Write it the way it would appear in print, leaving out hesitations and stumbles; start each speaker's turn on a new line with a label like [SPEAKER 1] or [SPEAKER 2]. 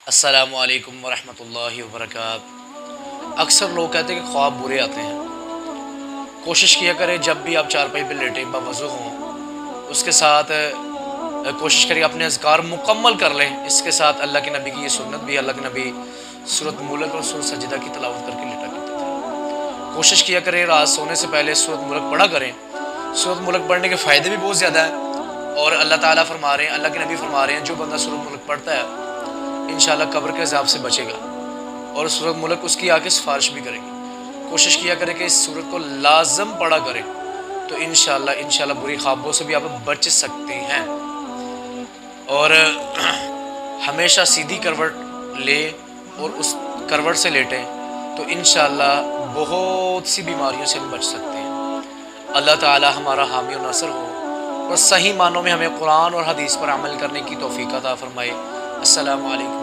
[SPEAKER 1] السلام علیکم ورحمۃ اللہ وبرکاتہ۔ اکثر لوگ کہتے ہیں کہ خواب برے آتے ہیں۔ کوشش کیا کریں جب بھی آپ چارپائی پہ لیٹیں باوضو ہوں، اس کے ساتھ کوشش کریں اپنے اذکار مکمل کر لیں۔ اس کے ساتھ اللہ کے نبی کی یہ سنت بھی، اللہ کے نبی سورۃ ملک اور سورۃ سجدہ کی تلاوت کر کے لیٹا کرتے تھے۔ کوشش کیا کریں رات سونے سے پہلے سورۃ ملک پڑھا کریں۔ سورۃ ملک پڑھنے کے فائدے بھی بہت زیادہ ہیں، اور اللہ تعالیٰ فرما رہے ہیں، اللہ کے نبی فرما رہے ہیں، جو بندہ سورۃ ملک پڑھتا ہے انشاءاللہ قبر کے عذاب سے بچے گا، اور سورۃ ملک اس کی آگے سفارش بھی کرے گی۔ کوشش کیا کرے کہ اس سورت کو لازم پڑھا کرے، تو انشاءاللہ بری خوابوں سے بھی آپ بچ سکتے ہیں۔ اور ہمیشہ سیدھی کروٹ لے اور اس کروٹ سے لیٹیں، تو انشاءاللہ بہت سی بیماریوں سے ہم بچ سکتے ہیں۔ اللہ تعالی ہمارا حامی و ناصر ہو، اور صحیح معنوں میں ہمیں قرآن اور حدیث پر عمل کرنے کی توفیق عطا فرمائے۔ السلام علیکم۔